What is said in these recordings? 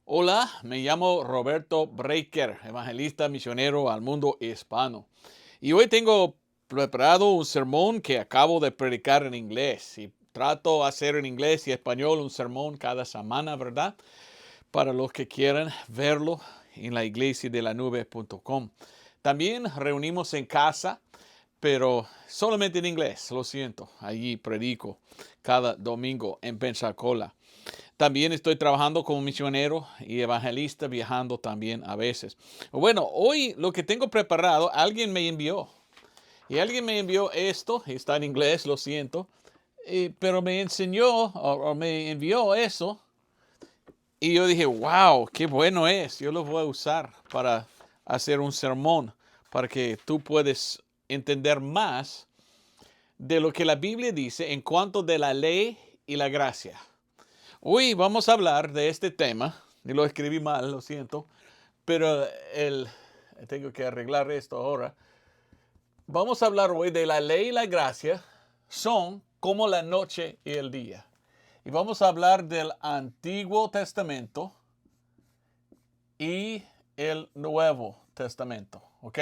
Hola, me llamo Roberto Breaker, evangelista misionero al mundo hispano. Y hoy tengo preparado un sermón que acabo de predicar en inglés. Y trato de hacer en inglés y español un sermón cada semana, ¿verdad? Para los que quieran verlo en la iglesiadelanube.com. También reunimos en casa, pero solamente en inglés, lo siento. Allí predico cada domingo en Pensacola. También estoy trabajando como misionero y evangelista, viajando también a veces. Bueno, hoy lo que tengo preparado, alguien me envió. Y alguien me envió esto, está en inglés, lo siento, pero me enseñó o me envió eso. Y yo dije, wow, qué bueno es. Yo lo voy a usar para hacer un sermón, para que tú puedas entender más de lo que la Biblia dice en cuanto de la ley y la gracia. Hoy vamos a hablar de este tema, y lo escribí mal, lo siento, pero tengo que arreglar esto ahora. Vamos a hablar hoy de la ley y la gracia, son como la noche y el día. Y vamos a hablar del Antiguo Testamento y el Nuevo Testamento, ¿ok?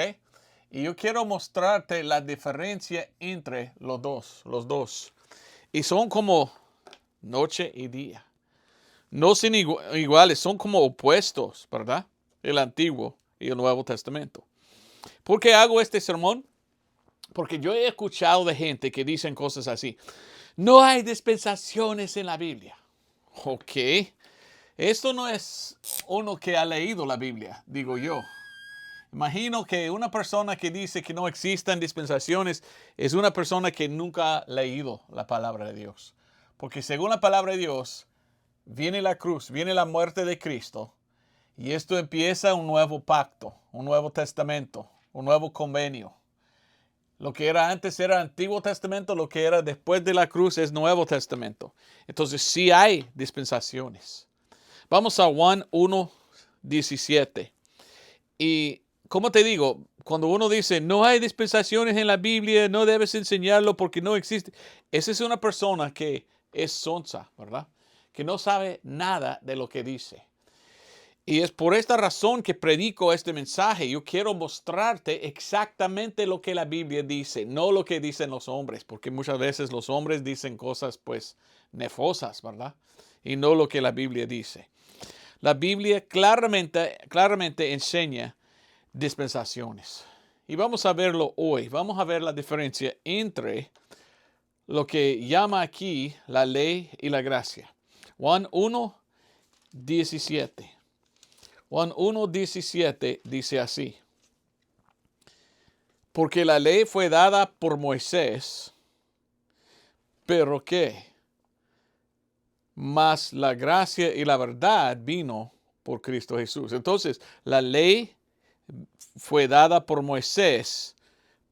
Y yo quiero mostrarte la diferencia entre los dos. Y son como noche y día. No son iguales, son como opuestos, ¿verdad? El Antiguo y el Nuevo Testamento. ¿Por qué hago este sermón? Porque yo he escuchado de gente que dicen cosas así. No hay dispensaciones en la Biblia. Ok. Esto no es uno que ha leído la Biblia, digo yo. Imagino que una persona que dice que no existen dispensaciones es una persona que nunca ha leído la palabra de Dios. Porque según la palabra de Dios, viene la cruz, viene la muerte de Cristo, y esto empieza un nuevo pacto, un nuevo testamento, un nuevo convenio. Lo que era antes era Antiguo Testamento, lo que era después de la cruz es Nuevo Testamento. Entonces sí hay dispensaciones. Vamos a Juan 1:17. Y como te digo, cuando uno dice no hay dispensaciones en la Biblia, no debes enseñarlo porque no existe, esa es una persona que es sonsa, ¿verdad? Que no sabe nada de lo que dice. Y es por esta razón que predico este mensaje. Yo quiero mostrarte exactamente lo que la Biblia dice, no lo que dicen los hombres, porque muchas veces los hombres dicen cosas pues nefosas, ¿verdad? Y no lo que la Biblia dice. La Biblia claramente enseña dispensaciones. Y vamos a verlo hoy. Vamos a ver la diferencia entre lo que llama aquí la ley y la gracia. Juan 1:17. Juan 1:17 dice así. Porque la ley fue dada por Moisés, pero ¿qué? Mas la gracia y la verdad vino por Cristo Jesús. Entonces, la ley fue dada por Moisés,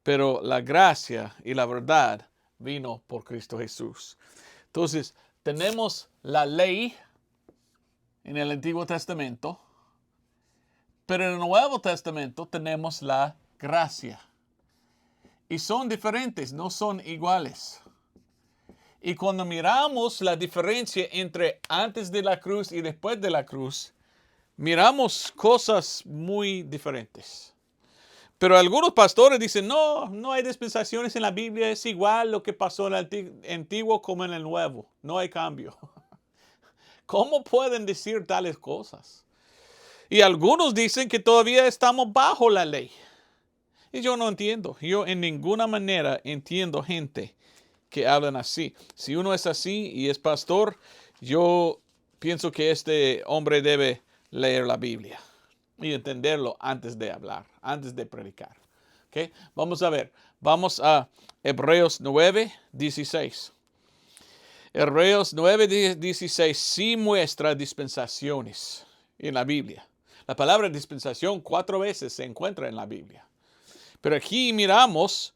pero la gracia y la verdad vino por Cristo Jesús. Entonces, tenemos la ley en el Antiguo Testamento, pero en el Nuevo Testamento tenemos la gracia. Y son diferentes, no son iguales. Y cuando miramos la diferencia entre antes de la cruz y después de la cruz, miramos cosas muy diferentes. Pero algunos pastores dicen, no hay dispensaciones en la Biblia, es igual lo que pasó en el Antiguo como en el Nuevo, no hay cambio. ¿Cómo pueden decir tales cosas? Y algunos dicen que todavía estamos bajo la ley. Y yo no entiendo, yo en ninguna manera entiendo gente que hablan así. Si uno es así y es pastor, yo pienso que este hombre debe leer la Biblia y entenderlo antes de hablar, antes de predicar. ¿Okay? Vamos a ver, vamos a Hebreos 9:16. Hebreos 9:16 sí muestra dispensaciones en la Biblia. La palabra dispensación 4 veces se encuentra en la Biblia. Pero aquí miramos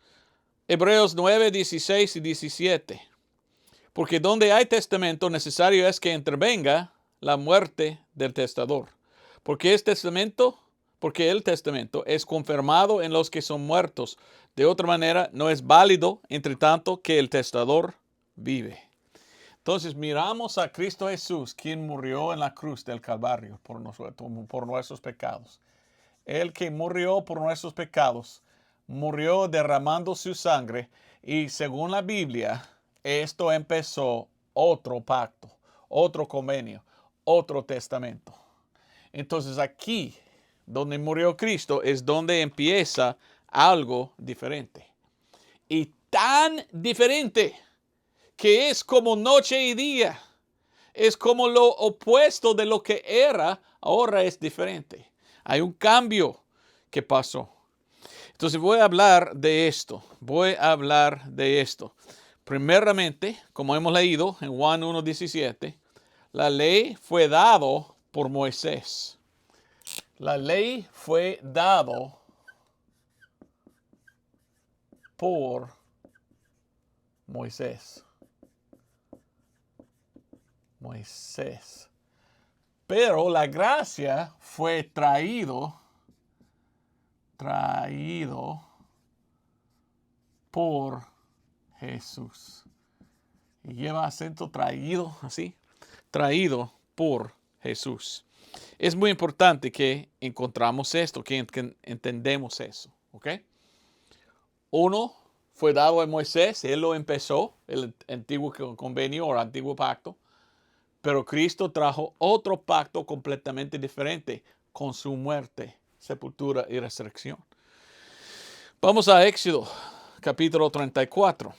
Hebreos 9:16 y 17. Porque donde hay testamento, necesario es que intervenga la muerte del testador. Porque el testamento es confirmado en los que son muertos. De otra manera, no es válido, entre tanto, que el testador vive. Entonces miramos a Cristo Jesús, quien murió en la cruz del Calvario por nuestros pecados. El que murió por nuestros pecados, murió derramando su sangre y según la Biblia, esto empezó otro pacto, otro convenio, otro testamento. Entonces aquí, donde murió Cristo, es donde empieza algo diferente. Y tan diferente que es como noche y día. Es como lo opuesto de lo que era, ahora es diferente. Hay un cambio que pasó. Entonces voy a hablar de esto. Primeramente, como hemos leído en Juan 1:17, la ley fue dado por Moisés. La ley fue dado por Moisés. Pero la gracia fue traído por Jesús. Y lleva acento traído, así. Traído por Jesús. Es muy importante que encontramos esto, que entendemos eso. ¿Ok? Uno fue dado a Moisés, él lo empezó, el antiguo convenio o el antiguo pacto. Pero Cristo trajo otro pacto completamente diferente con su muerte, sepultura y resurrección. Vamos a Éxodo, capítulo 34.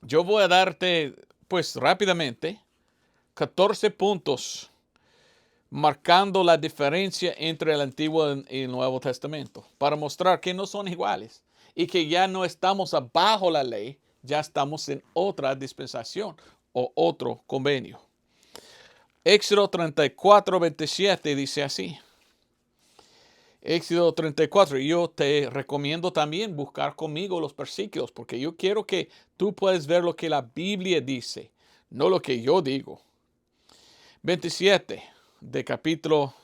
Yo voy a darte, pues rápidamente, 14 puntos marcando la diferencia entre el Antiguo y el Nuevo Testamento, para mostrar que no son iguales y que ya no estamos abajo la ley, ya estamos en otra dispensación o otro convenio. Éxodo 34:27 dice así. Éxodo 34. Yo te recomiendo también buscar conmigo los versículos porque yo quiero que tú puedas ver lo que la Biblia dice, no lo que yo digo. 27 de capítulo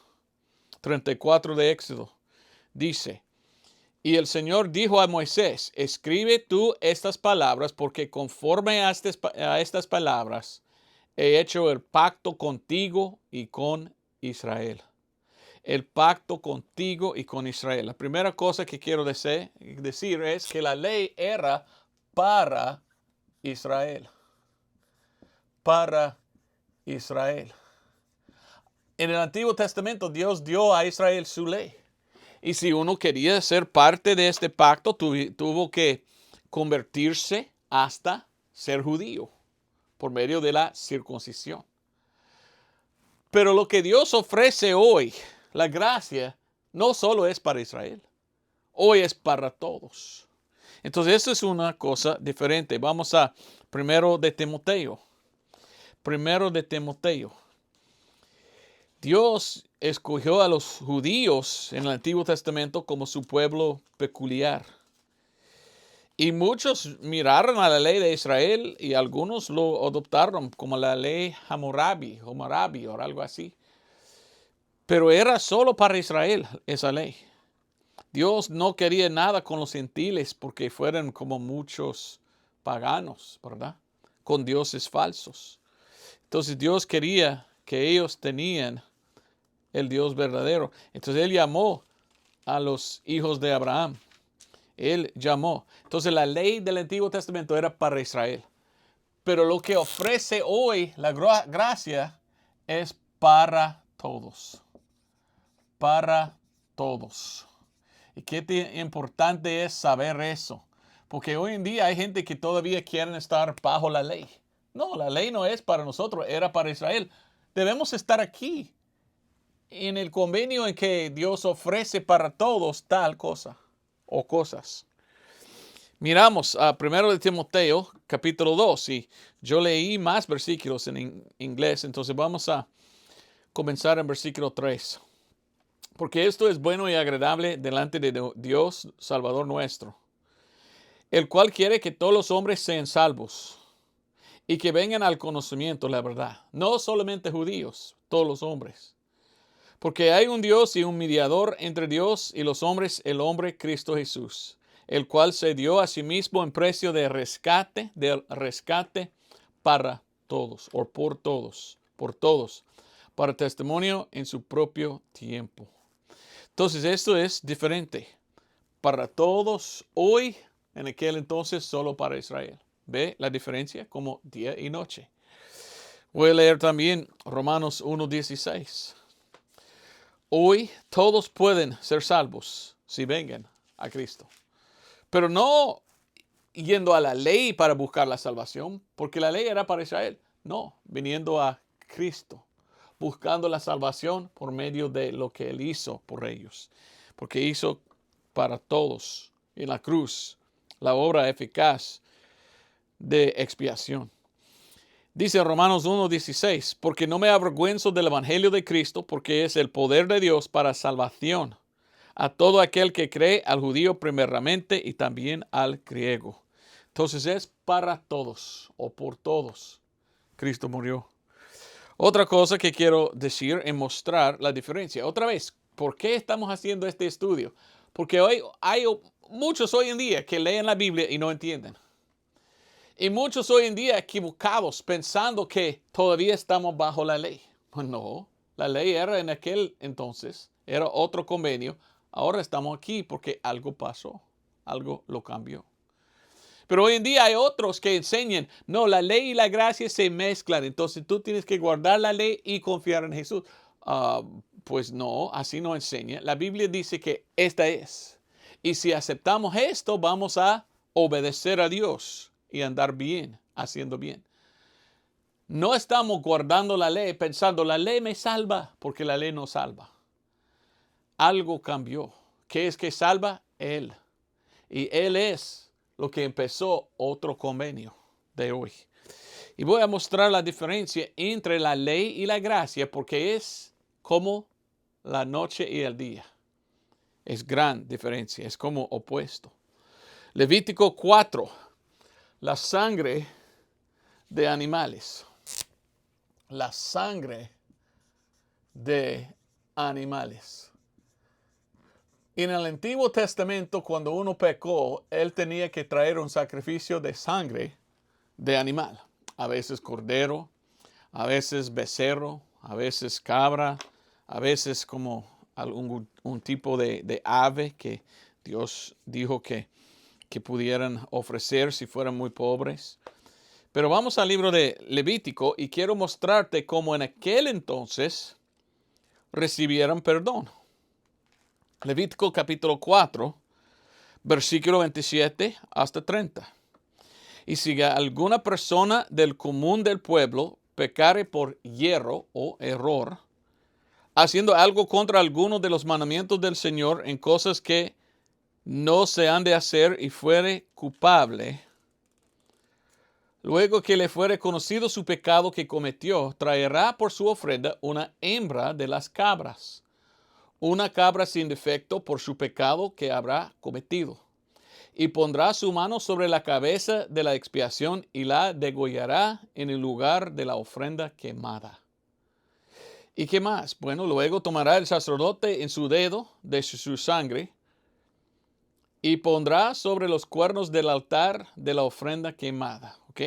34 de Éxodo dice: y el Señor dijo a Moisés: escribe tú estas palabras porque conforme a estas palabras he hecho el pacto contigo y con Israel. El pacto contigo y con Israel. La primera cosa que quiero decir es que la ley era para Israel. Para Israel. En el Antiguo Testamento Dios dio a Israel su ley. Y si uno quería ser parte de este pacto, tuvo que convertirse hasta ser judío por medio de la circuncisión. Pero lo que Dios ofrece hoy, la gracia, no solo es para Israel. Hoy es para todos. Entonces, eso es una cosa diferente. Vamos a primero de Timoteo. Primero de Timoteo. Dios escogió a los judíos en el Antiguo Testamento como su pueblo peculiar. Y muchos miraron a la ley de Israel y algunos lo adoptaron como la ley Hammurabi o algo así. Pero era solo para Israel esa ley. Dios no quería nada con los gentiles porque fueran como muchos paganos, ¿verdad? Con dioses falsos. Entonces Dios quería que ellos tenían el Dios verdadero. Entonces Él llamó a los hijos de Abraham. Él llamó. Entonces la ley del Antiguo Testamento era para Israel. Pero lo que ofrece hoy la gracia es para todos. Para todos. Y qué importante es saber eso. Porque hoy en día hay gente que todavía quieren estar bajo la ley. No, la ley no es para nosotros, era para Israel. Debemos estar aquí en el convenio en que Dios ofrece para todos tal cosa o cosas. Miramos a 1 de Timoteo, capítulo 2, y yo leí más versículos en inglés, entonces vamos a comenzar en versículo 3. Porque esto es bueno y agradable delante de Dios, Salvador nuestro, el cual quiere que todos los hombres sean salvos y que vengan al conocimiento de la verdad. No solamente judíos, todos los hombres. Porque hay un Dios y un mediador entre Dios y los hombres, el hombre Cristo Jesús, el cual se dio a sí mismo en precio de rescate para todos, o por todos, para testimonio en su propio tiempo. Entonces, esto es diferente para todos hoy, en aquel entonces solo para Israel. ¿Ve la diferencia? Como día y noche. Voy a leer también Romanos 1:16. Hoy todos pueden ser salvos si vengan a Cristo. Pero no yendo a la ley para buscar la salvación, porque la ley era para Israel. No, viniendo a Cristo, buscando la salvación por medio de lo que Él hizo por ellos. Porque hizo para todos en la cruz la obra eficaz de expiación. Dice Romanos 1:16, porque no me avergüenzo del evangelio de Cristo, porque es el poder de Dios para salvación a todo aquel que cree, al judío primeramente y también al griego. Entonces es para todos o por todos. Cristo murió. Otra cosa que quiero decir es mostrar la diferencia. Otra vez, ¿por qué estamos haciendo este estudio? Porque hoy hay muchos hoy en día que leen la Biblia y no entienden. Y muchos hoy en día equivocados pensando que todavía estamos bajo la ley. Pues no, la ley era en aquel entonces, era otro convenio. Ahora estamos aquí porque algo pasó, algo lo cambió. Pero hoy en día hay otros que enseñan, no, la ley y la gracia se mezclan, entonces tú tienes que guardar la ley y confiar en Jesús. Pues no, así no enseña. La Biblia dice que esta es. Y si aceptamos esto, vamos a obedecer a Dios y andar bien, haciendo bien. No estamos guardando la ley pensando, la ley me salva, porque la ley no salva. Algo cambió. ¿Qué es que salva? Él. Y Él es lo que empezó otro convenio de hoy. Y voy a mostrar la diferencia entre la ley y la gracia, porque es como la noche y el día. Es gran diferencia, es como opuesto. Levítico 4, la sangre de animales. La sangre de animales. En el Antiguo Testamento, cuando uno pecó, él tenía que traer un sacrificio de sangre de animal. A veces cordero, a veces becerro, a veces cabra, a veces como un tipo de ave que Dios dijo que pudieran ofrecer si fueran muy pobres. Pero vamos al libro de Levítico y quiero mostrarte cómo en aquel entonces recibieron perdón. Levítico capítulo 4, versículo 27 hasta 30. Y si alguna persona del común del pueblo pecare por hierro o error, haciendo algo contra alguno de los mandamientos del Señor en cosas que no se han de hacer y fuere culpable, luego que le fuere conocido su pecado que cometió, traerá por su ofrenda una hembra de las cabras, una cabra sin defecto por su pecado que habrá cometido. Y pondrá su mano sobre la cabeza de la expiación y la degollará en el lugar de la ofrenda quemada. ¿Y qué más? Bueno, luego tomará el sacerdote en su dedo de su sangre y pondrá sobre los cuernos del altar de la ofrenda quemada. ¿Ok?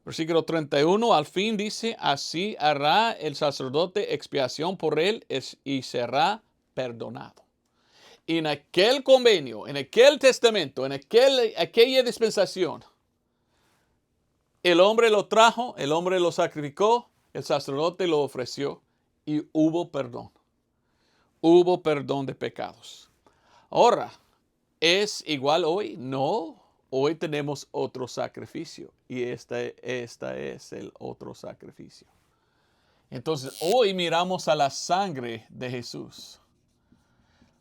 Versículo 31, al fin dice, así hará el sacerdote expiación por él y será perdonado. En aquel convenio, en aquel testamento, en aquella dispensación, el hombre lo trajo, el hombre lo sacrificó, el sacerdote lo ofreció y hubo perdón. Hubo perdón de pecados. Ahora, ¿es igual hoy? No. Hoy tenemos otro sacrificio y esta es el otro sacrificio. Entonces, hoy miramos a la sangre de Jesús.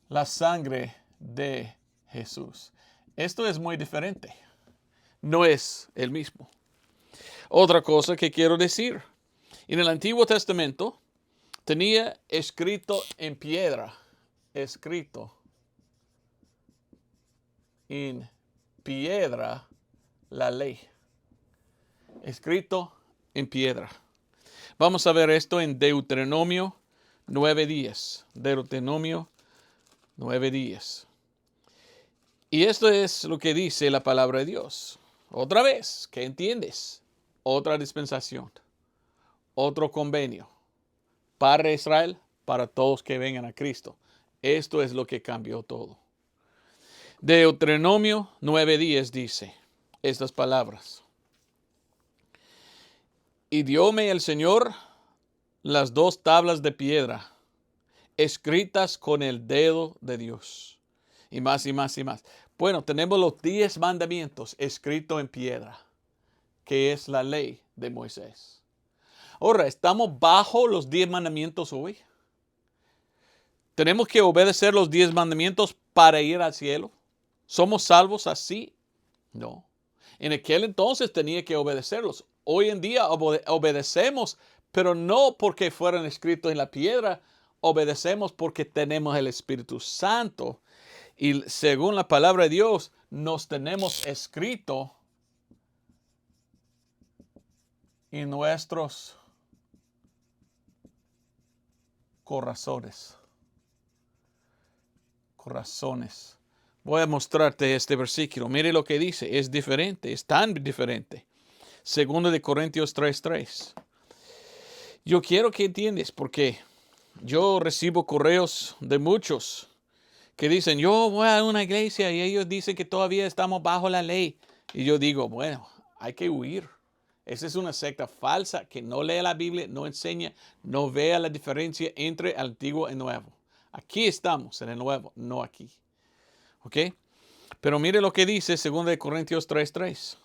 La sangre de Jesús. Esto es muy diferente. No es el mismo. Otra cosa que quiero decir. En el Antiguo Testamento tenía escrito en piedra. Escrito en piedra la ley. Escrito en piedra. Vamos a ver esto en Deuteronomio 9:10. Deuteronomio 9:10. Y esto es lo que dice la palabra de Dios. Otra vez, ¿qué entiendes? Otra dispensación. otro convenio. Para Israel, para todos que vengan a Cristo. Esto es lo que cambió todo. Deuteronomio 9:10 dice estas palabras. Y dióme el Señor las 2 tablas de piedra, escritas con el dedo de Dios. Y más y más y más. Bueno, tenemos los 10 mandamientos escritos en piedra, que es la ley de Moisés. Ahora, ¿estamos bajo los 10 mandamientos hoy? ¿Tenemos que obedecer los 10 mandamientos para ir al cielo? ¿Somos salvos así? No. En aquel entonces tenía que obedecerlos. Hoy en día obedecemos, pero no porque fueran escritos en la piedra. Obedecemos porque tenemos el Espíritu Santo. Y según la palabra de Dios, nos tenemos escrito en nuestros corazones. Voy a mostrarte este versículo. Mire lo que dice. Es diferente. Es tan diferente. 2 Corintios 3:3. Yo quiero que entiendas porque yo recibo correos de muchos que dicen, yo voy a una iglesia y ellos dicen que todavía estamos bajo la ley. Y yo digo, bueno, hay que huir. Esa es una secta falsa que no lee la Biblia, no enseña, no vea la diferencia entre el antiguo y el nuevo. Aquí estamos en el nuevo, no aquí. ¿Ok? Pero mire lo que dice 2 Corintios 3:3.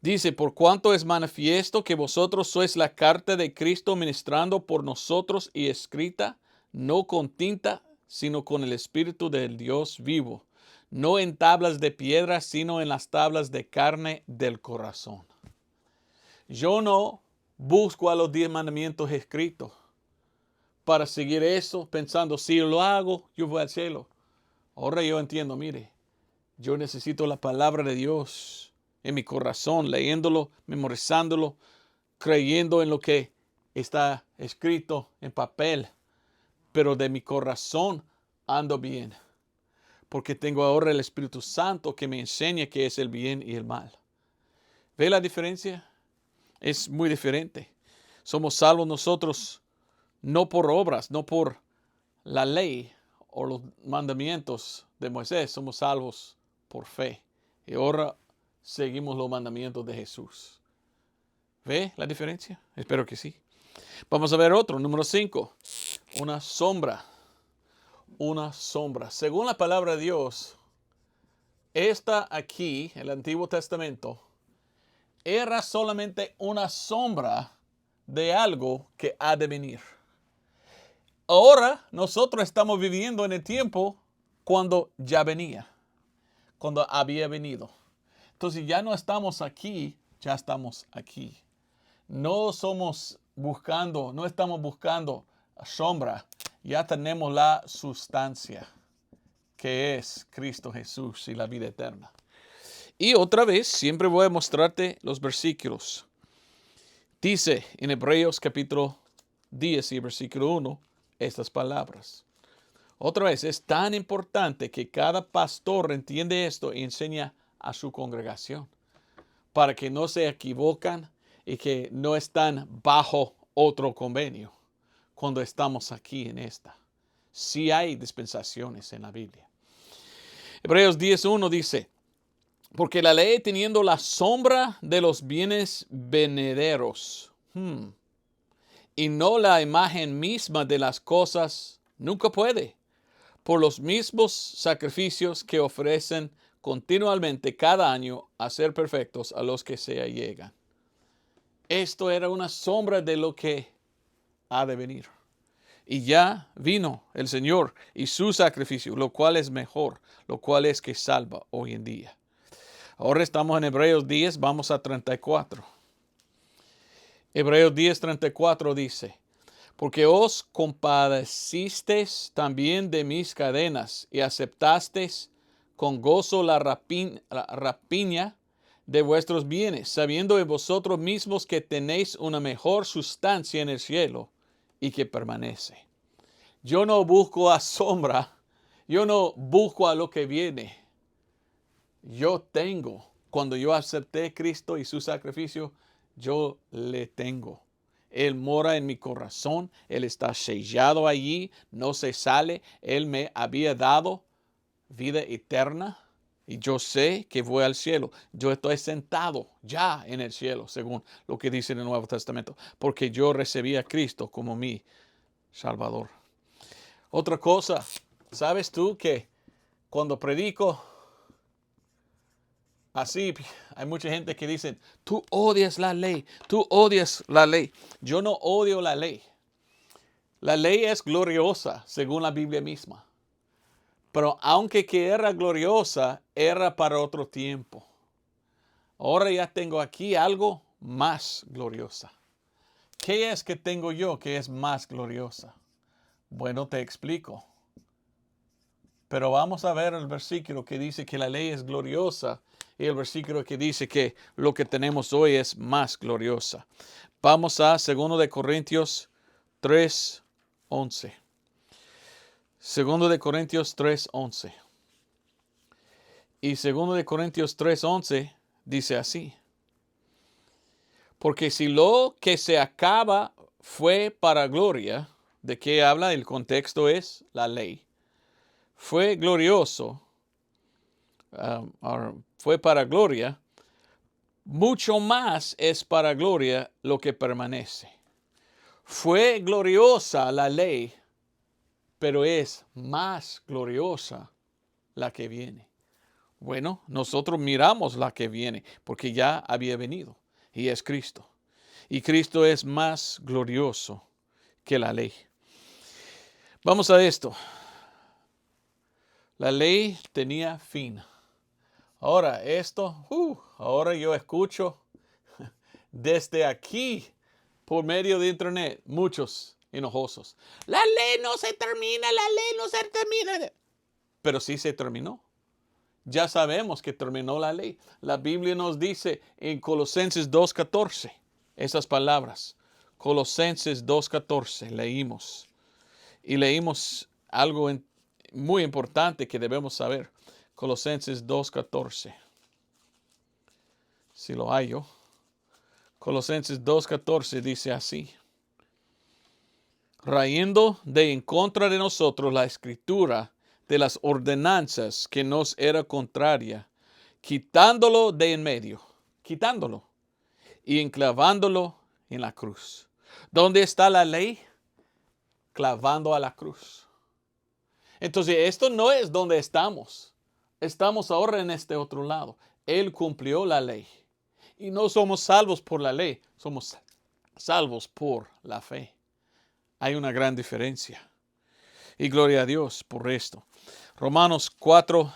Dice, por cuanto es manifiesto que vosotros sois la carta de Cristo ministrando por nosotros y escrita, no con tinta, sino con el Espíritu del Dios vivo, no en tablas de piedra, sino en las tablas de carne del corazón. Yo no busco a los 10 mandamientos escritos para seguir eso, pensando, si lo hago, yo voy al cielo. Ahora yo entiendo, mire, yo necesito la palabra de Dios en mi corazón, leyéndolo, memorizándolo, creyendo en lo que está escrito en papel. Pero de mi corazón ando bien. Porque tengo ahora el Espíritu Santo que me enseña qué es el bien y el mal. ¿Ve la diferencia? Es muy diferente. Somos salvos nosotros no por obras, no por la ley o los mandamientos de Moisés. Somos salvos por fe. Y ahora seguimos los mandamientos de Jesús. ¿Ve la diferencia? Espero que sí. Vamos a ver otro, número 5. Una sombra. Una sombra. Según la palabra de Dios, esta aquí, el Antiguo Testamento, era solamente una sombra de algo que ha de venir. Ahora nosotros estamos viviendo en el tiempo cuando ya venía, cuando había venido. Entonces ya no estamos aquí, ya estamos aquí. No estamos buscando sombra, ya tenemos la sustancia, que es Cristo Jesús y la vida eterna. Y otra vez, siempre voy a mostrarte los versículos. Dice en Hebreos capítulo 10 y versículo 1, estas palabras. Otra vez, es tan importante que cada pastor entiende esto y enseña a su congregación, para que no se equivocan y que no están bajo otro convenio cuando estamos aquí en esta. Sí hay dispensaciones en la Biblia. Hebreos 10:1 dice, porque la ley teniendo la sombra de los bienes venideros, y no la imagen misma de las cosas, nunca puede, por los mismos sacrificios que ofrecen continuamente cada año, a ser perfectos a los que se allegan. Esto era una sombra de lo que ha de venir. Y ya vino el Señor y su sacrificio, lo cual es mejor, lo cual es que salva hoy en día. Ahora estamos en Hebreos 10, vamos a 34. Hebreos 10:34 dice, porque os compadecisteis también de mis cadenas y aceptasteis con gozo la rapiña de vuestros bienes, sabiendo en vosotros mismos que tenéis una mejor sustancia en el cielo y que permanece. Yo no busco a sombra, yo no busco a lo que viene. Yo tengo, cuando yo acepté a Cristo y su sacrificio, yo le tengo. Él mora en mi corazón. Él está sellado allí, no se sale. Él me había dado vida eterna y yo sé que voy al cielo. Yo estoy sentado ya en el cielo, según lo que dice en el Nuevo Testamento, porque yo recibí a Cristo como mi Salvador. Otra cosa, ¿sabes tú que cuando predico así, hay mucha gente que dice, tú odias la ley, tú odias la ley? Yo no odio la ley. La ley es gloriosa, según la Biblia misma. Pero aunque que era gloriosa, era para otro tiempo. Ahora ya tengo aquí algo más gloriosa. ¿Qué es que tengo yo que es más gloriosa? Bueno, te explico. Pero vamos a ver el versículo que dice que la ley es gloriosa y el versículo que dice que lo que tenemos hoy es más gloriosa. Vamos a 2 de Corintios 3:11. 2 de Corintios 3:11. Y 2 de Corintios 3:11 dice así. Porque si lo que se acaba fue para gloria, ¿de qué habla? El contexto es la ley. Fue glorioso, fue para gloria, mucho más es para gloria lo que permanece. Fue gloriosa la ley, pero es más gloriosa la que viene. Bueno, nosotros miramos la que viene, porque ya había venido, y es Cristo. Y Cristo es más glorioso que la ley. Vamos a esto. La ley tenía fin. Ahora ahora yo escucho desde aquí, por medio de internet, muchos enojosos. La ley no se termina, la ley no se termina. Pero sí se terminó. Ya sabemos que terminó la ley. La Biblia nos dice en Colosenses 2:14 esas palabras. Colosenses 2:14 leímos. Y leímos algo muy importante que debemos saber. Colosenses 2:14. Si lo hallo. Colosenses 2:14 dice así. Rayendo de en contra de nosotros la escritura de las ordenanzas que nos era contraria, quitándolo de en medio, quitándolo y enclavándolo en la cruz. ¿Dónde está la ley? Clavando a la cruz. Entonces, esto no es donde estamos. Estamos ahora en este otro lado. Él cumplió la ley. Y no somos salvos por la ley, somos salvos por la fe. Hay una gran diferencia. Y gloria a Dios por esto. Romanos 4,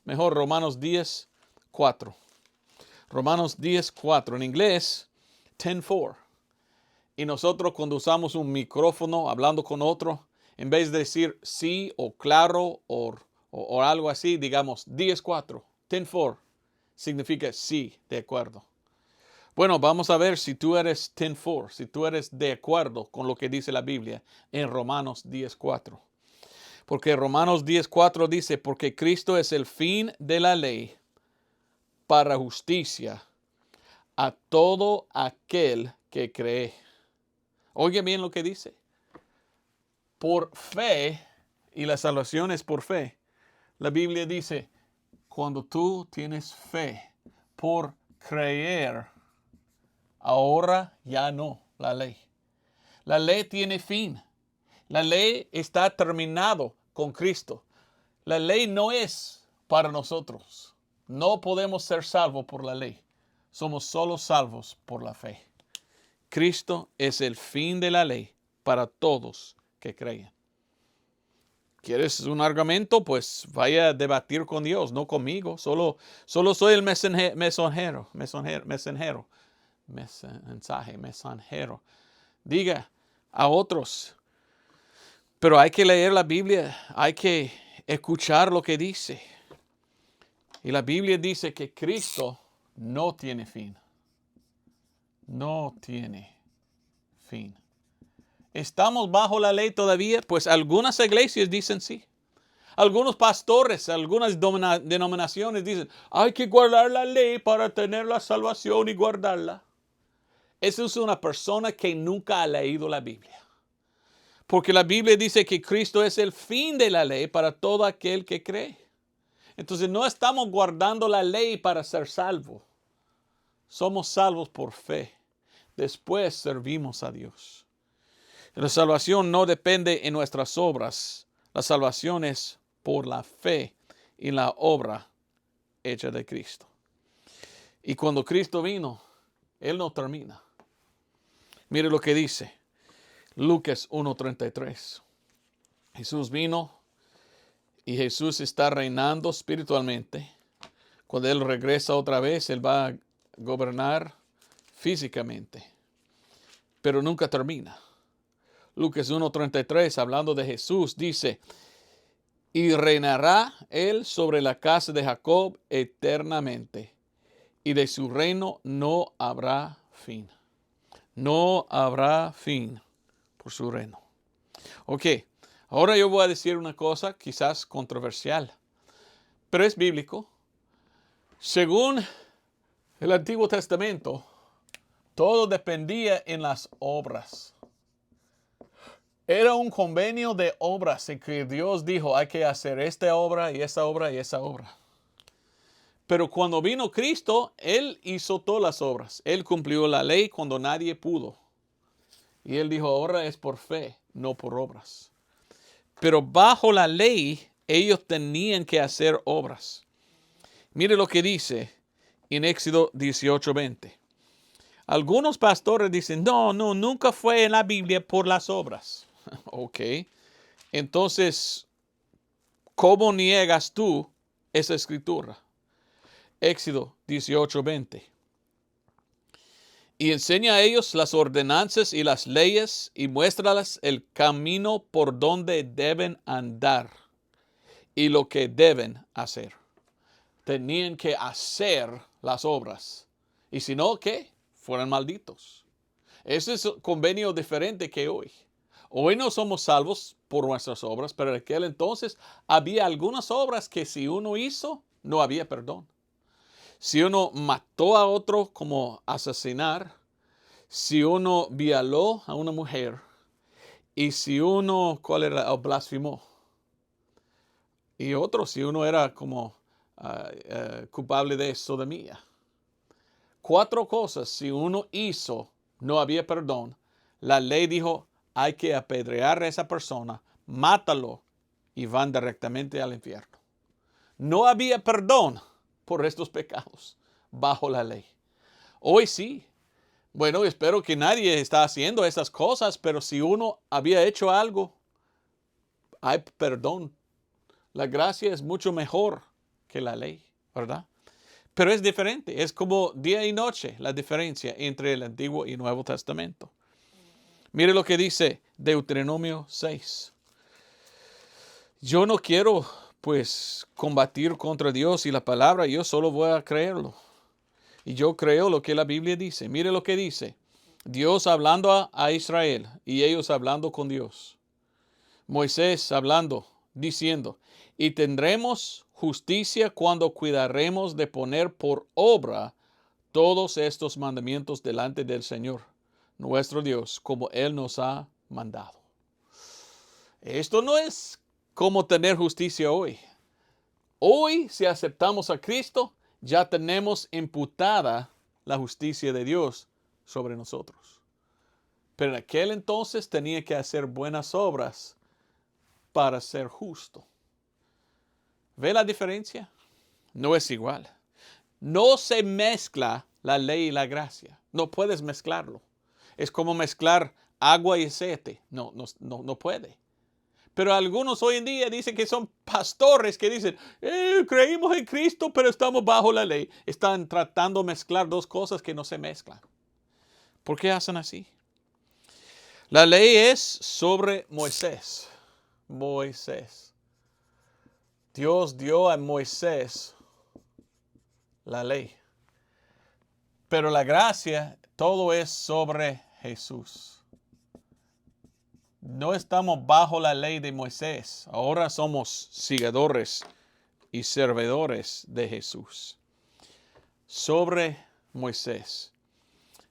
mejor Romanos 10:4. Romanos 10:4. En inglés, 10:4. Y nosotros cuando usamos un micrófono hablando con otro, en vez de decir sí o claro o algo así, digamos 10:4. 10:4 significa sí, de acuerdo. Bueno, vamos a ver si tú eres 10:4, si tú eres de acuerdo con lo que dice la Biblia en Romanos 10:4. Porque Romanos 10:4 dice, porque Cristo es el fin de la ley para justicia a todo aquel que cree. Oye bien lo que dice. Por fe, y la salvación es por fe. La Biblia dice, cuando tú tienes fe por creer, ahora ya no la ley. La ley tiene fin. La ley está terminado con Cristo. La ley no es para nosotros. No podemos ser salvos por la ley. Somos solo salvos por la fe. Cristo es el fin de la ley para todos que creen. ¿Quieres un argumento? Pues vaya a debatir con Dios, no conmigo. Solo soy el mensajero. Diga a otros. Pero hay que leer la Biblia, hay que escuchar lo que dice. Y la Biblia dice que Cristo no tiene fin. No tiene fin. ¿Estamos bajo la ley todavía? Pues algunas iglesias dicen sí. Algunos pastores, algunas denominaciones dicen, hay que guardar la ley para tener la salvación y guardarla. Esa es una persona que nunca ha leído la Biblia. Porque la Biblia dice que Cristo es el fin de la ley para todo aquel que cree. Entonces no estamos guardando la ley para ser salvos. Somos salvos por fe. Después servimos a Dios. La salvación no depende en nuestras obras. La salvación es por la fe y la obra hecha de Cristo. Y cuando Cristo vino, Él no termina. Mire lo que dice Lucas 1:33. Jesús vino y Jesús está reinando espiritualmente. Cuando Él regresa otra vez, Él va a gobernar físicamente. Pero nunca termina. Lucas 1:33, hablando de Jesús, dice, y reinará Él sobre la casa de Jacob eternamente, y de su reino no habrá fin. No habrá fin por su reino. Ok, ahora yo voy a decir una cosa quizás controversial, pero es bíblico. Según el Antiguo Testamento, todo dependía en las obras. Era un convenio de obras en que Dios dijo, hay que hacer esta obra y esa obra y esa obra. Pero cuando vino Cristo, Él hizo todas las obras. Él cumplió la ley cuando nadie pudo. Y Él dijo, ahora es por fe, no por obras. Pero bajo la ley, ellos tenían que hacer obras. Mire lo que dice en Éxodo 18:20. Algunos pastores dicen, no, nunca fue en la Biblia por las obras. Ok, entonces, ¿cómo niegas tú esa escritura? Éxodo 18:20. Y enseña a ellos las ordenanzas y las leyes y muéstrales el camino por donde deben andar y lo que deben hacer. Tenían que hacer las obras. Y si no, ¿qué? Fueran malditos. Ese es un convenio diferente que hoy. Hoy no somos salvos por nuestras obras, pero en aquel entonces había algunas obras que si uno hizo, no había perdón. Si uno mató a otro como asesinar, si uno violó a una mujer, y si uno, ¿cuál era? Blasfemó. Y otro, si uno era como culpable de sodomía. 4 cosas, si uno hizo, no había perdón. La ley dijo, hay que apedrear a esa persona, mátalo y van directamente al infierno. No había perdón por estos pecados bajo la ley. Hoy sí. Bueno, espero que nadie está haciendo esas cosas, pero si uno había hecho algo, hay perdón. La gracia es mucho mejor que la ley, ¿verdad? Pero es diferente, es como día y noche la diferencia entre el Antiguo y Nuevo Testamento. Mire lo que dice Deuteronomio 6. Yo no quiero, pues, combatir contra Dios y la palabra, yo solo voy a creerlo. Y yo creo lo que la Biblia dice. Mire lo que dice. Dios hablando a Israel y ellos hablando con Dios. Moisés hablando, diciendo, y tendremos justicia cuando cuidaremos de poner por obra todos estos mandamientos delante del Señor, nuestro Dios, como Él nos ha mandado. Esto no es como tener justicia hoy. Hoy, si aceptamos a Cristo, ya tenemos imputada la justicia de Dios sobre nosotros. Pero en aquel entonces tenía que hacer buenas obras para ser justo. ¿Ve la diferencia? No es igual. No se mezcla la ley y la gracia. No puedes mezclarlo. Es como mezclar agua y aceite. No puede. Pero algunos hoy en día dicen que son pastores que dicen, creímos en Cristo, pero estamos bajo la ley. Están tratando de mezclar dos cosas que no se mezclan. ¿Por qué hacen así? La ley es sobre Moisés. Moisés. Dios dio a Moisés la ley. Pero la gracia, todo es sobre Jesús. No estamos bajo la ley de Moisés. Ahora somos seguidores y servidores de Jesús. Sobre Moisés.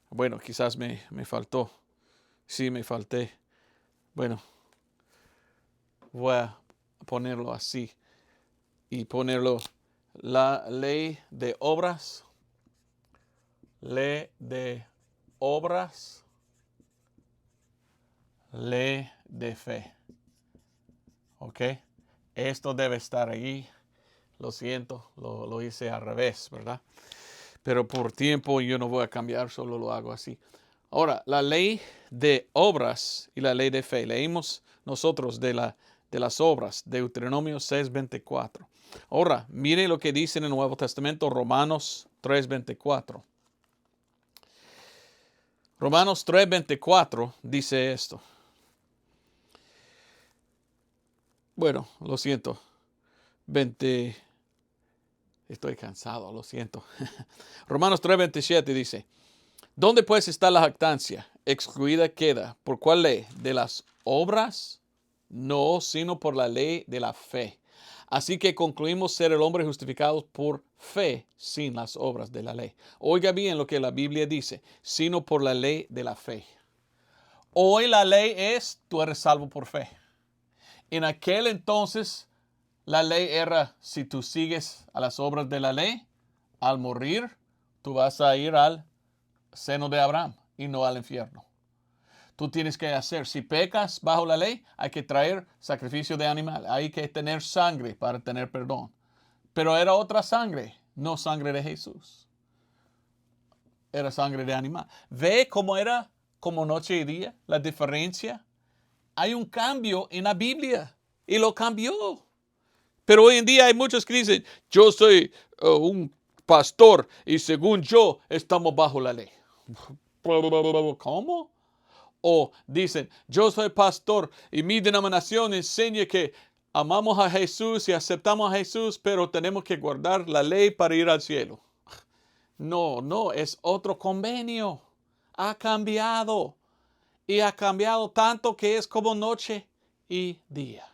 Bueno, quizás me faltó. Sí, me falté. Bueno, voy a ponerlo así y ponerlo la ley de obras, ley de obras, ley de fe. ¿Ok? Esto debe estar ahí. Lo siento, lo hice al revés, ¿verdad? Pero por tiempo yo no voy a cambiar, solo lo hago así. Ahora, la ley de obras y la ley de fe. Leímos nosotros de las obras, Deuteronomio 6:24. Ahora, mire lo que dice en el Nuevo Testamento, Romanos 3:24. Romanos 3:24 dice esto. Bueno, lo siento. Estoy cansado, lo siento. Romanos 3:27 dice, ¿dónde pues está la jactancia? Excluida queda. ¿Por cuál ley? ¿De las obras? No, sino por la ley de la fe. Así que concluimos ser el hombre justificado por fe sin las obras de la ley. Oiga bien lo que la Biblia dice, sino por la ley de la fe. Hoy la ley es, tú eres salvo por fe. En aquel entonces, la ley era, si tú sigues a las obras de la ley, al morir, tú vas a ir al seno de Abraham y no al infierno. Tú tienes que hacer, si pecas bajo la ley, hay que traer sacrificio de animal, hay que tener sangre para tener perdón. Pero era otra sangre, no sangre de Jesús. Era sangre de animal. ¿Ve cómo era como noche y día la diferencia? Hay un cambio en la Biblia y lo cambió. Pero hoy en día hay muchos que dicen, yo soy un pastor y según yo estamos bajo la ley. ¿Cómo? O dicen, yo soy pastor y mi denominación enseña que amamos a Jesús y aceptamos a Jesús, pero tenemos que guardar la ley para ir al cielo. No, es otro convenio. Ha cambiado. Y ha cambiado tanto que es como noche y día.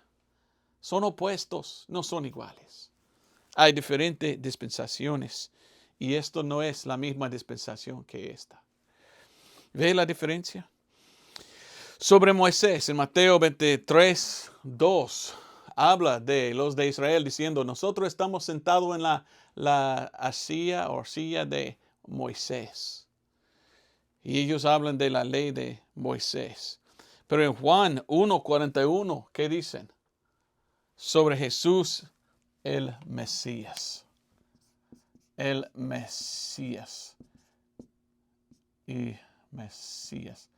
Son opuestos, no son iguales. Hay diferentes dispensaciones y esto no es la misma dispensación que esta. ¿Ve la diferencia? Sobre Moisés, en Mateo 23:2, habla de los de Israel diciendo, nosotros estamos sentados en la silla de Moisés. Y ellos hablan de la ley de Moisés. Pero en Juan 1:41, ¿qué dicen? Sobre Jesús, el Mesías. El Mesías. Y Mesías.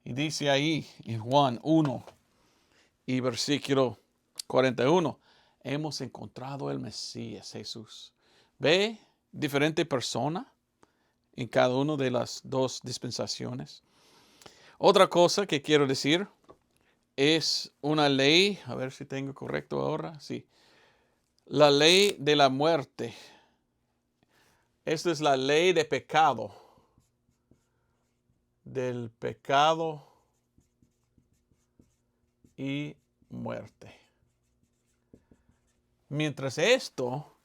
Y dice ahí en Juan 1 y versículo 41, hemos encontrado el Mesías, Jesús. ¿Ve? Diferente persona en cada una de las dos dispensaciones. Otra cosa que quiero decir es una ley, a ver si tengo correcto ahora, sí. La ley de la muerte. Esta es la ley de pecado. Del pecado y muerte. Mientras esto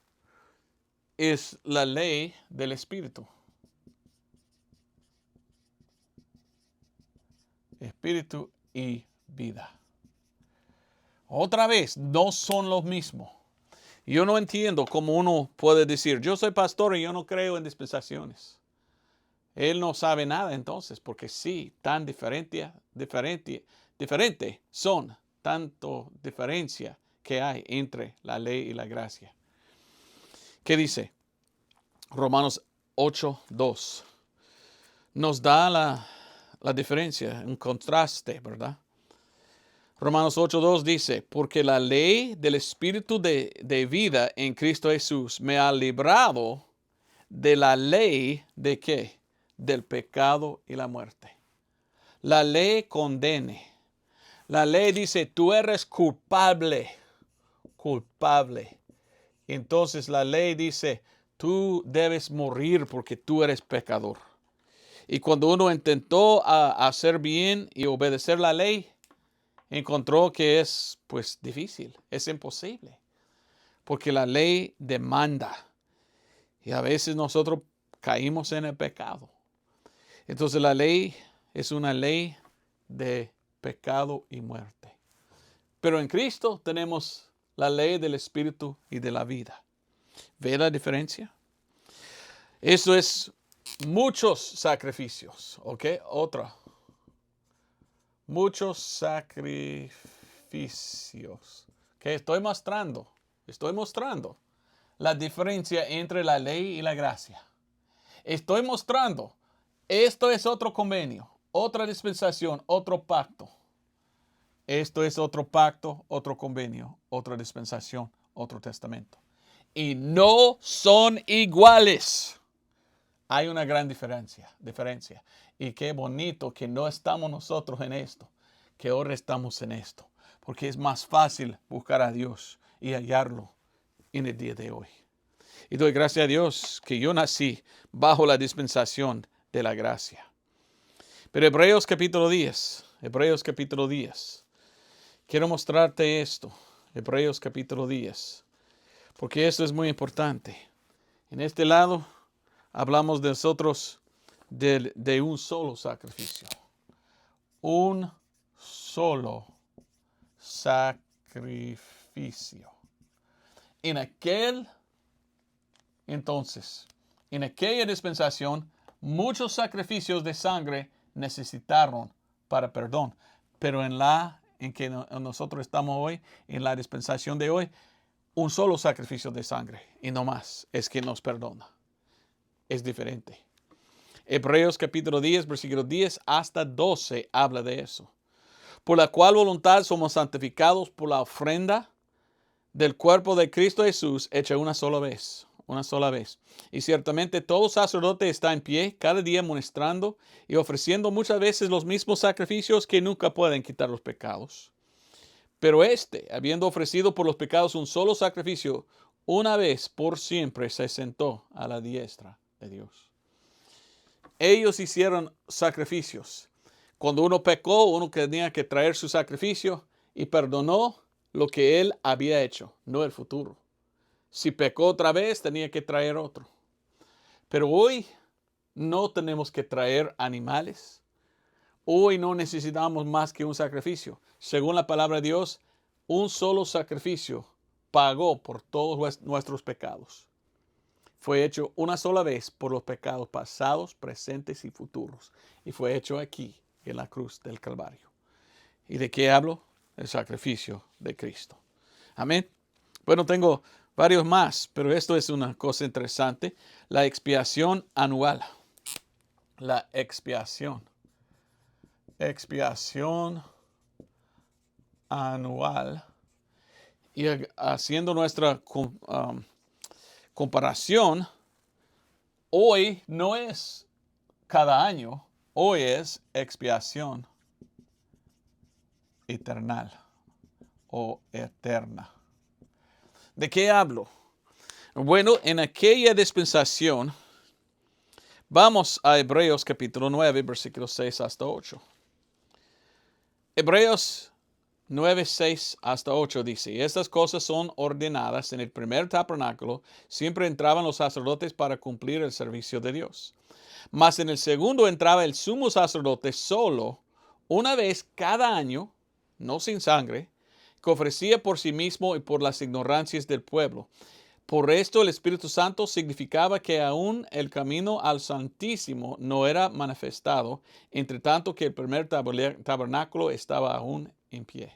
es la ley del Espíritu. Espíritu y vida. Otra vez, no son los mismos. Yo no entiendo cómo uno puede decir, yo soy pastor y yo no creo en dispensaciones. Él no sabe nada entonces, porque sí, tan diferente son, tanto diferencia que hay entre la ley y la gracia. ¿Qué dice? Romanos 8:2. Nos da la diferencia, un contraste, ¿verdad? Romanos 8:2 dice, porque la ley del Espíritu de vida en Cristo Jesús me ha librado de la ley de ¿qué? Del pecado y la muerte. La ley condene. La ley dice, tú eres culpable. Culpable. Entonces la ley dice, tú debes morir porque tú eres pecador. Y cuando uno intentó hacer bien y obedecer la ley, encontró que es pues difícil, es imposible. Porque la ley demanda. Y a veces nosotros caímos en el pecado. Entonces la ley es una ley de pecado y muerte. Pero en Cristo tenemos la ley del Espíritu y de la vida. ¿Ve la diferencia? Eso es muchos sacrificios, ¿ok? Otra. Muchos sacrificios. Que estoy mostrando la diferencia entre la ley y la gracia. Estoy mostrando, esto es otro convenio, otra dispensación, otro pacto. Esto es otro pacto, otro convenio, otra dispensación, otro testamento. Y no son iguales. Hay una gran diferencia. Y qué bonito que no estamos nosotros en esto, que ahora estamos en esto. Porque es más fácil buscar a Dios y hallarlo en el día de hoy. Y doy gracias a Dios que yo nací bajo la dispensación de la gracia. Pero Hebreos capítulo 10. Quiero mostrarte esto. Hebreos capítulo 10. Porque esto es muy importante. En este lado hablamos de nosotros de un solo sacrificio. Un solo sacrificio. En aquella dispensación, muchos sacrificios de sangre necesitaron para perdón. Pero en que nosotros estamos hoy, en la dispensación de hoy, un solo sacrificio de sangre y no más es que nos perdona. Es diferente. Hebreos capítulo 10, versículo 10 hasta 12 habla de eso. Por la cual voluntad somos santificados por la ofrenda del cuerpo de Cristo Jesús hecha una sola vez. Y ciertamente todo sacerdote está en pie, cada día amonestando y ofreciendo muchas veces los mismos sacrificios que nunca pueden quitar los pecados. Pero habiendo ofrecido por los pecados un solo sacrificio, una vez por siempre se sentó a la diestra de Dios. Ellos hicieron sacrificios. Cuando uno pecó, uno tenía que traer su sacrificio y perdonó lo que él había hecho, no el futuro. Si pecó otra vez, tenía que traer otro. Pero hoy no tenemos que traer animales. Hoy no necesitamos más que un sacrificio. Según la palabra de Dios, un solo sacrificio pagó por todos nuestros pecados. Fue hecho una sola vez por los pecados pasados, presentes y futuros. Y fue hecho aquí, en la cruz del Calvario. ¿Y de qué hablo? El sacrificio de Cristo. Amén. Bueno, tengo varios más, pero esto es una cosa interesante. La expiación anual. La expiación anual. Y haciendo nuestra comparación, hoy no es cada año, hoy es expiación eternal o eterna. ¿De qué hablo? Bueno, en aquella dispensación, vamos a Hebreos capítulo 9, versículos 6 hasta 8. Hebreos 9, 6 hasta 8 dice: estas cosas son ordenadas en el primer tabernáculo, siempre entraban los sacerdotes para cumplir el servicio de Dios. Mas en el segundo entraba el sumo sacerdote solo, una vez cada año, no sin sangre, que ofrecía por sí mismo y por las ignorancias del pueblo. Por esto el Espíritu Santo significaba que aún el camino al Santísimo no era manifestado, entre tanto que el primer tabernáculo estaba aún en pie.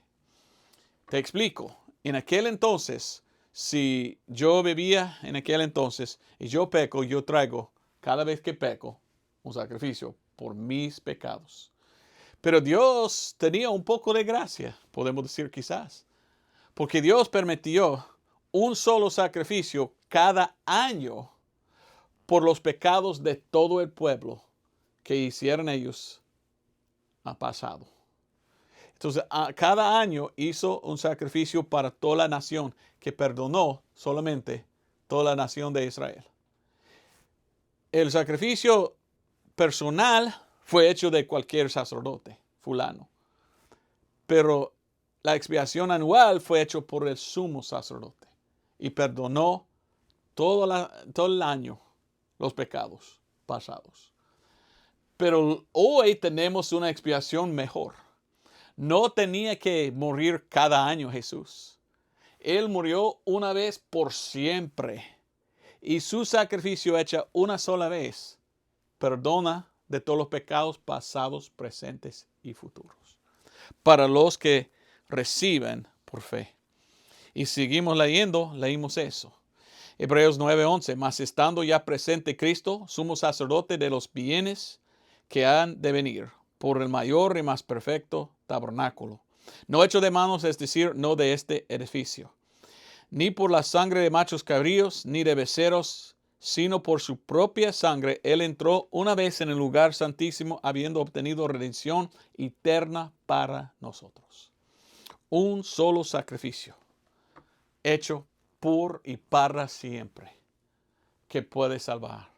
Te explico. En aquel entonces, si yo bebía en aquel entonces y yo peco, yo traigo cada vez que peco un sacrificio por mis pecados. Pero Dios tenía un poco de gracia, podemos decir quizás, porque Dios permitió un solo sacrificio cada año por los pecados de todo el pueblo que hicieron ellos a pasado. Entonces, cada año hizo un sacrificio para toda la nación, que perdonó solamente toda la nación de Israel. El sacrificio personal fue hecho de cualquier sacerdote, fulano. Pero la expiación anual fue hecho por el sumo sacerdote y perdonó todo el año los pecados pasados. Pero hoy tenemos una expiación mejor. No tenía que morir cada año Jesús. Él murió una vez por siempre. Y su sacrificio hecho una sola vez perdona de todos los pecados pasados, presentes y futuros. Para los que reciben por fe. Y seguimos leyendo, leímos eso. Hebreos 9:11, mas estando ya presente Cristo, sumo sacerdote de los bienes que han de venir, por el mayor y más perfecto tabernáculo, no hecho de manos, es decir, no de este edificio, ni por la sangre de machos cabríos, ni de becerros, sino por su propia sangre, él entró una vez en el lugar santísimo, habiendo obtenido redención eterna para nosotros. Un solo sacrificio, hecho por y para siempre, que puede salvar.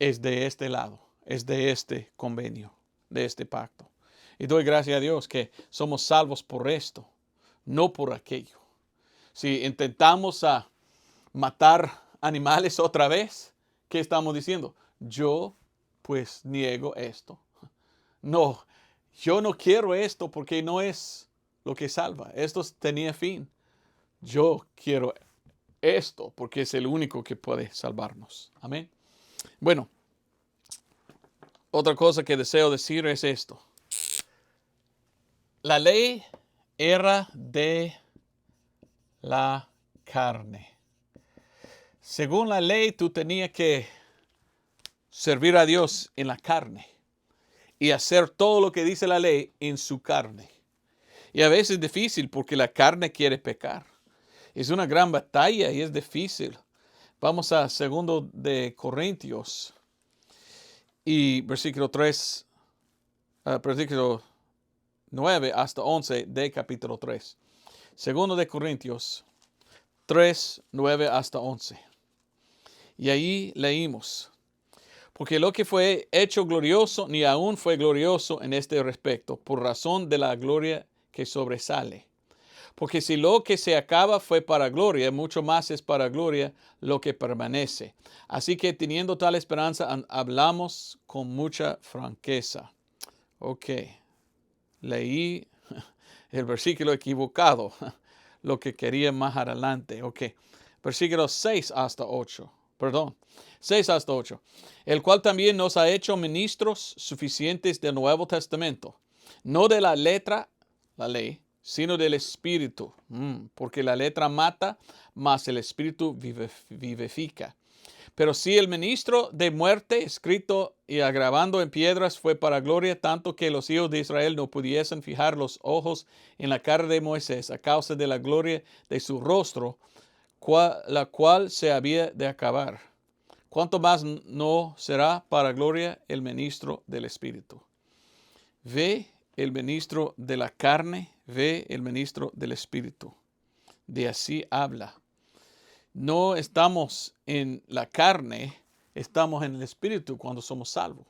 Es de este lado, es de este convenio, de este pacto. Y doy gracias a Dios que somos salvos por esto, no por aquello. Si intentamos matar animales otra vez, ¿qué estamos diciendo? Yo pues niego esto. No, yo no quiero esto porque no es lo que salva. Esto tenía fin. Yo quiero esto porque es el único que puede salvarnos. Amén. Bueno, otra cosa que deseo decir es esto. La ley era de la carne. Según la ley, tú tenías que servir a Dios en la carne y hacer todo lo que dice la ley en su carne. Y a veces es difícil porque la carne quiere pecar. Es una gran batalla y es difícil. Vamos a 2 de Corintios y versículo 3, versículo 9 hasta 11 de capítulo 3. 2 de Corintios 3, 9 hasta 11. Y ahí leímos, porque lo que fue hecho glorioso ni aún fue glorioso en este respecto, por razón de la gloria que sobresale. Porque si lo que se acaba fue para gloria, mucho más es para gloria lo que permanece. Así que teniendo tal esperanza, hablamos con mucha franqueza. Ok, leí el versículo equivocado, lo que quería más adelante. Ok, versículos 6 hasta 8. Perdón, 6 hasta 8. El cual también nos ha hecho ministros suficientes del Nuevo Testamento, no de la letra, la ley, sino del Espíritu, porque la letra mata, mas el Espíritu vivifica. Pero si el ministro de muerte, escrito y agravando en piedras, fue para gloria, tanto que los hijos de Israel no pudiesen fijar los ojos en la cara de Moisés a causa de la gloria de su rostro, la cual se había de acabar. ¿Cuánto más no será para gloria el ministro del Espíritu? Ve el ministro de la carne, ve el ministro del Espíritu. De así habla. No estamos en la carne, estamos en el Espíritu cuando somos salvos.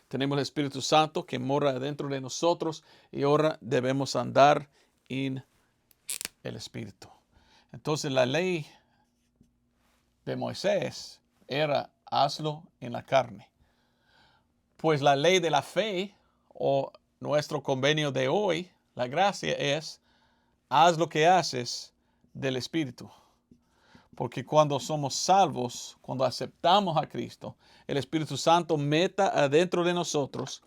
Tenemos el Espíritu Santo que mora dentro de nosotros y ahora debemos andar en el Espíritu. Entonces la ley de Moisés era hazlo en la carne. Pues la ley de la fe o nuestro convenio de hoy, la gracia es haz lo que haces del Espíritu. Porque cuando somos salvos, cuando aceptamos a Cristo, el Espíritu Santo meta adentro de nosotros,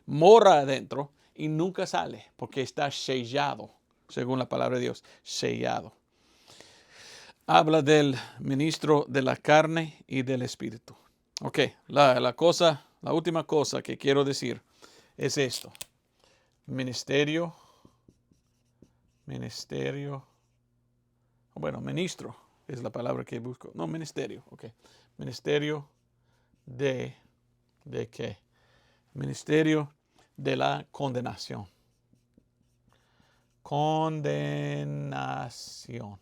mora adentro y nunca sale porque está sellado, según la palabra de Dios, sellado. Habla del ministro de la carne y del Espíritu. Ok, la última cosa que quiero decir es esto. Ministro. Ministro es la palabra que busco. No, ministerio, ok. Ministerio ¿de qué? Ministerio de la condenación. Condenación.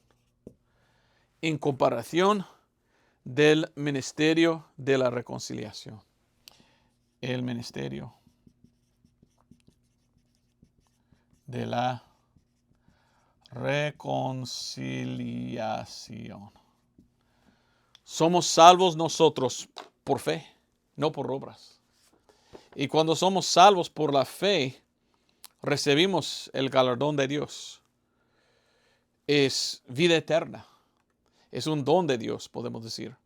En comparación del ministerio de la reconciliación. El ministerio de la reconciliación. Somos salvos nosotros por fe, no por obras. Y cuando somos salvos por la fe, recibimos el galardón de Dios. Es vida eterna. Es un don de Dios, podemos decir.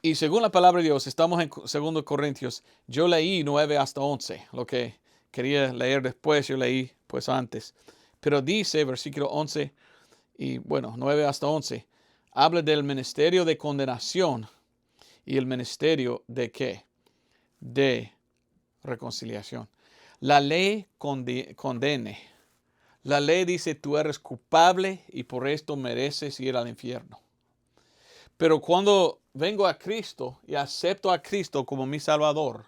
Y según la palabra de Dios, estamos en 2 Corintios. Yo leí 9 hasta 11. Lo que quería leer después, yo leí pues antes. Pero dice, versículo 11, y bueno, 9 hasta 11. Habla del ministerio de condenación. ¿Y el ministerio de qué? De reconciliación. La ley condene. La ley dice tú eres culpable y por esto mereces ir al infierno. Pero cuando vengo a Cristo y acepto a Cristo como mi Salvador,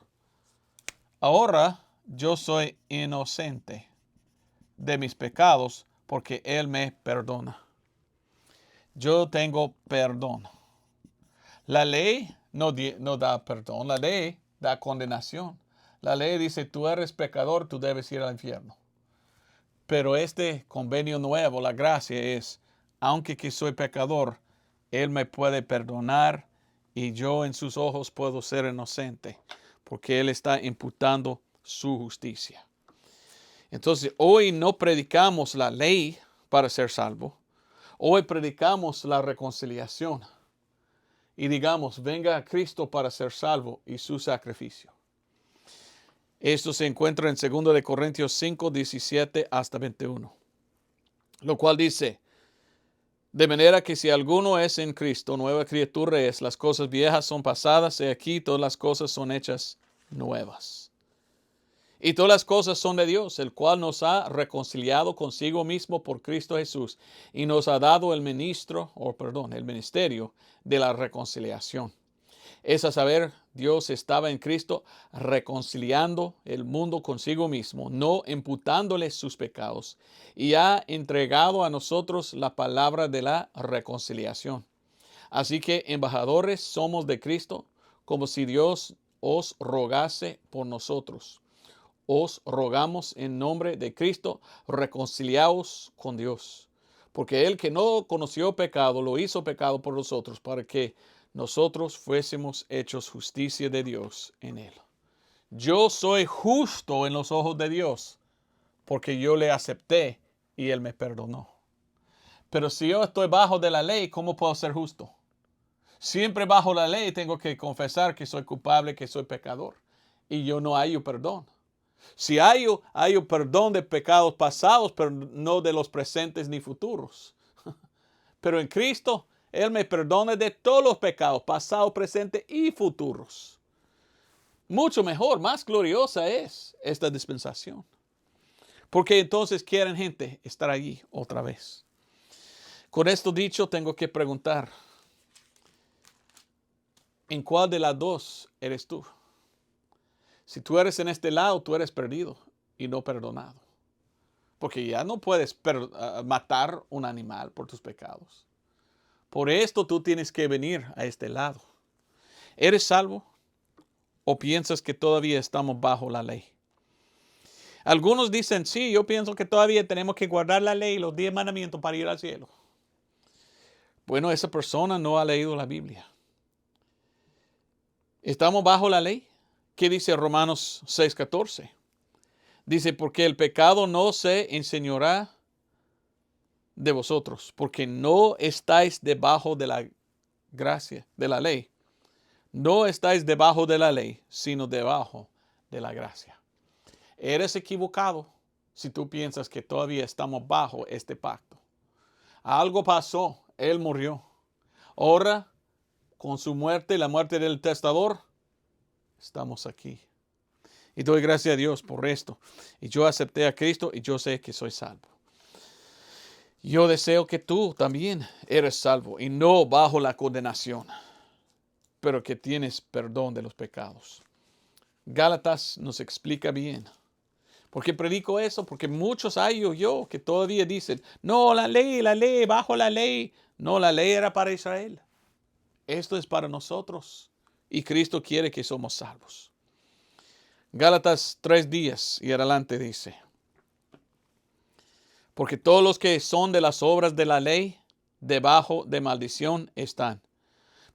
ahora yo soy inocente de mis pecados porque Él me perdona. Yo tengo perdón. La ley no da perdón, la ley da condenación. La ley dice tú eres pecador, tú debes ir al infierno. Pero este convenio nuevo, la gracia es, aunque que soy pecador, Él me puede perdonar y yo en sus ojos puedo ser inocente, porque Él está imputando su justicia. Entonces, hoy no predicamos la ley para ser salvo. Hoy predicamos la reconciliación. Y digamos, venga a Cristo para ser salvo y su sacrificio. Esto se encuentra en 2 Corintios 5, 17 hasta 21. Lo cual dice, de manera que si alguno es en Cristo, nueva criatura es, las cosas viejas son pasadas, y aquí todas las cosas son hechas nuevas. Y todas las cosas son de Dios, el cual nos ha reconciliado consigo mismo por Cristo Jesús, y nos ha dado el ministerio de la reconciliación. Es a saber, Dios estaba en Cristo reconciliando el mundo consigo mismo, no imputándole sus pecados, y ha entregado a nosotros la palabra de la reconciliación. Así que embajadores somos de Cristo, como si Dios os rogase por nosotros. Os rogamos en nombre de Cristo, reconciliaos con Dios. Porque el que no conoció pecado, lo hizo pecado por nosotros, para que nosotros fuésemos hechos justicia de Dios en él. Yo soy justo en los ojos de Dios, porque yo le acepté y Él me perdonó. Pero si yo estoy bajo de la ley, ¿cómo puedo ser justo? Siempre bajo la ley tengo que confesar que soy culpable, que soy pecador. Y yo no hallo perdón. Si hallo perdón de pecados pasados, pero no de los presentes ni futuros. Pero en Cristo, Él me perdona de todos los pecados, pasados, presentes y futuros. Mucho mejor, más gloriosa es esta dispensación. Porque entonces quieren gente estar allí otra vez. Con esto dicho, tengo que preguntar, ¿en cuál de las dos eres tú? Si tú eres en este lado, tú eres perdido y no perdonado. Porque ya no puedes matar un animal por tus pecados. Por esto tú tienes que venir a este lado. ¿Eres salvo o piensas que todavía estamos bajo la ley? Algunos dicen, sí, yo pienso que todavía tenemos que guardar la ley y los 10 mandamientos para ir al cielo. Bueno, esa persona no ha leído la Biblia. ¿Estamos bajo la ley? ¿Qué dice Romanos 6:14? Dice, porque el pecado no se enseñoreará de vosotros, porque no estáis debajo de la gracia, de la ley. No estáis debajo de la ley, sino debajo de la gracia. Eres equivocado si tú piensas que todavía estamos bajo este pacto. Algo pasó, Él murió. Ahora, con su muerte, la muerte del testador, estamos aquí. Y doy gracias a Dios por esto. Y yo acepté a Cristo y yo sé que soy salvo. Yo deseo que tú también eres salvo y no bajo la condenación, pero que tienes perdón de los pecados. Gálatas nos explica bien. ¿Por qué predico eso? Porque muchos hay yo que todavía dicen, no, la ley, bajo la ley. No, la ley era para Israel. Esto es para nosotros. Y Cristo quiere que somos salvos. Gálatas 3:10 y adelante dice, porque todos los que son de las obras de la ley, debajo de maldición están.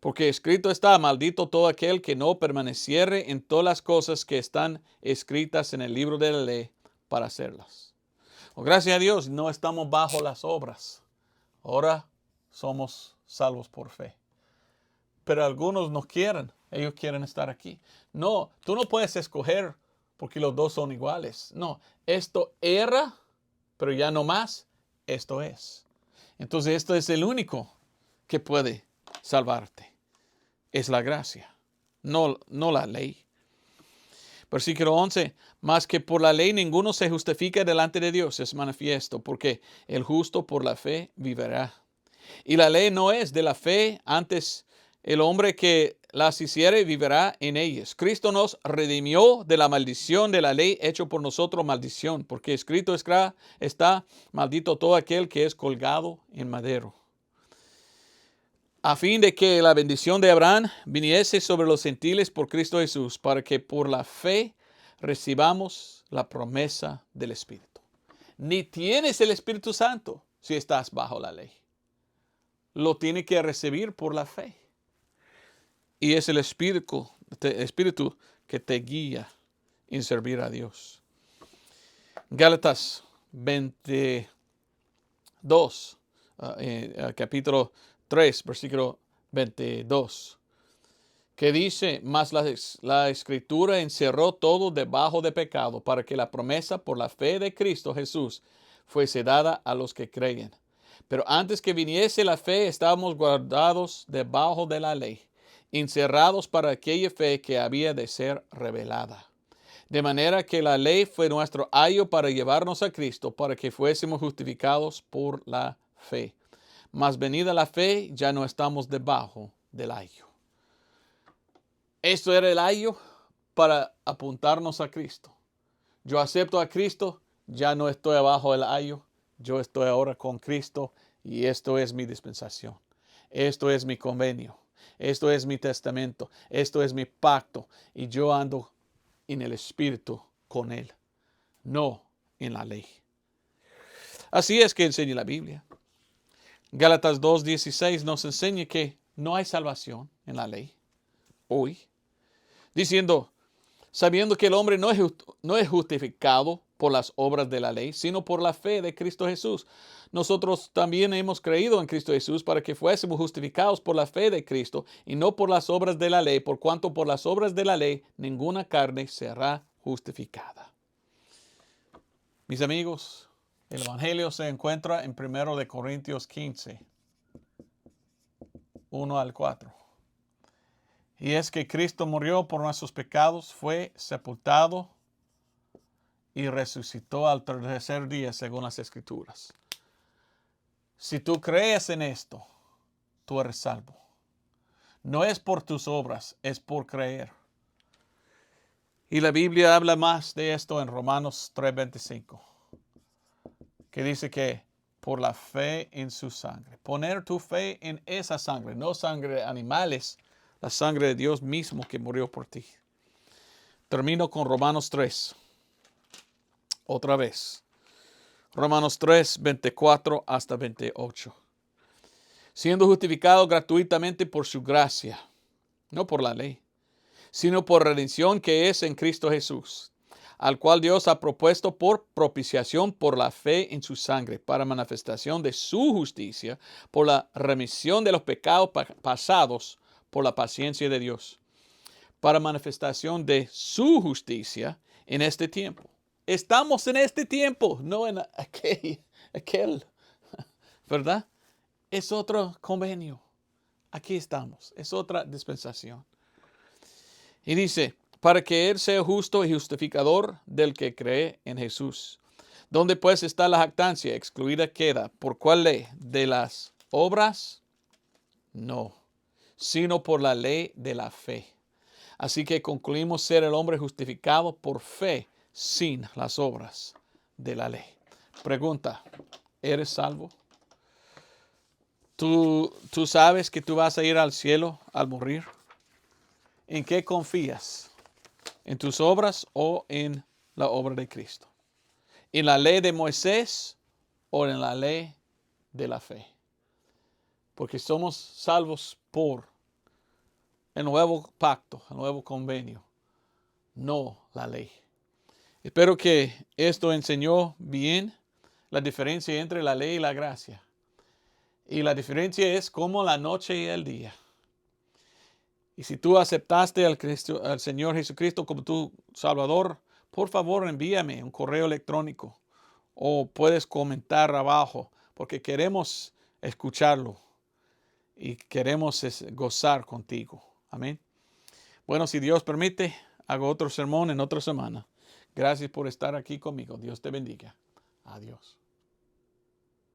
Porque escrito está, maldito todo aquel que no permaneciere en todas las cosas que están escritas en el libro de la ley para hacerlas. Gracias a Dios, no estamos bajo las obras. Ahora somos salvos por fe. Pero algunos no quieren. Ellos quieren estar aquí. No, tú no puedes escoger porque los dos son iguales. No, esto era, pero ya no más, esto es. Entonces, esto es el único que puede salvarte. Es la gracia, no la ley. Versículo 11, mas que por la ley ninguno se justifica delante de Dios, es manifiesto, porque el justo por la fe vivirá. Y la ley no es de la fe, antes el hombre que las hiciere vivirá en ellas. Cristo nos redimió de la maldición de la ley, hecho por nosotros maldición, porque escrito está, maldito todo aquel que es colgado en madero. A fin de que la bendición de Abraham viniese sobre los gentiles por Cristo Jesús, para que por la fe recibamos la promesa del Espíritu. Ni tienes el Espíritu Santo si estás bajo la ley. Lo tienes que recibir por la fe. Y es el Espíritu que te guía en servir a Dios. Gálatas 22, capítulo 3, versículo 22, que dice, mas la Escritura encerró todo debajo de pecado, para que la promesa por la fe de Cristo Jesús fuese dada a los que creen. Pero antes que viniese la fe, estábamos guardados debajo de la ley, encerrados para aquella fe que había de ser revelada. De manera que la ley fue nuestro ayo para llevarnos a Cristo, para que fuésemos justificados por la fe. Mas venida la fe, ya no estamos debajo del ayo. Esto era el ayo para apuntarnos a Cristo. Yo acepto a Cristo, ya no estoy abajo del ayo. Yo estoy ahora con Cristo y esto es mi dispensación. Esto es mi convenio. Esto es mi testamento. Esto es mi pacto. Y yo ando en el Espíritu con Él, no en la ley. Así es que enseña la Biblia. Gálatas 2:16 nos enseña que no hay salvación en la ley hoy, diciendo, sabiendo que el hombre no es justificado por las obras de la ley, sino por la fe de Cristo Jesús. Nosotros también hemos creído en Cristo Jesús para que fuésemos justificados por la fe de Cristo y no por las obras de la ley, por cuanto por las obras de la ley ninguna carne será justificada. Mis amigos, el Evangelio se encuentra en 1 Corintios 15, 1 al 4. Y es que Cristo murió por nuestros pecados, fue sepultado y resucitó al tercer día según las Escrituras. Si tú crees en esto, tú eres salvo. No es por tus obras, es por creer. Y la Biblia habla más de esto en Romanos 3:25. Que dice que por la fe en su sangre. Poner tu fe en esa sangre, no sangre de animales, la sangre de Dios mismo que murió por ti. Termino con Romanos 3. Otra vez. Romanos 3, 24 hasta 28. Siendo justificado gratuitamente por su gracia, no por la ley, sino por redención que es en Cristo Jesús, al cual Dios ha propuesto por propiciación por la fe en su sangre, para manifestación de su justicia, por la remisión de los pecados pasados, por la paciencia de Dios, para manifestación de su justicia en este tiempo. Estamos en este tiempo, no en aquel, ¿verdad? Es otro convenio. Aquí estamos, es otra dispensación. Y dice, para que Él sea justo y justificador del que cree en Jesús. ¿Dónde pues está la jactancia? Excluida queda. ¿Por cuál ley? ¿De las obras? No, sino por la ley de la fe. Así que concluimos ser el hombre justificado por fe sin las obras de la ley. Pregunta, ¿eres salvo? ¿Tú sabes que tú vas a ir al cielo al morir? ¿En qué confías? ¿En tus obras o en la obra de Cristo? ¿En la ley de Moisés o en la ley de la fe? Porque somos salvos por el nuevo pacto, el nuevo convenio, no la ley. Espero que esto enseñó bien la diferencia entre la ley y la gracia. Y la diferencia es como la noche y el día. Y si tú aceptaste al Señor Jesucristo como tu Salvador, por favor envíame un correo electrónico o puedes comentar abajo porque queremos escucharlo y queremos gozar contigo. Amén. Bueno, si Dios permite, hago otro sermón en otra semana. Gracias por estar aquí conmigo. Dios te bendiga. Adiós.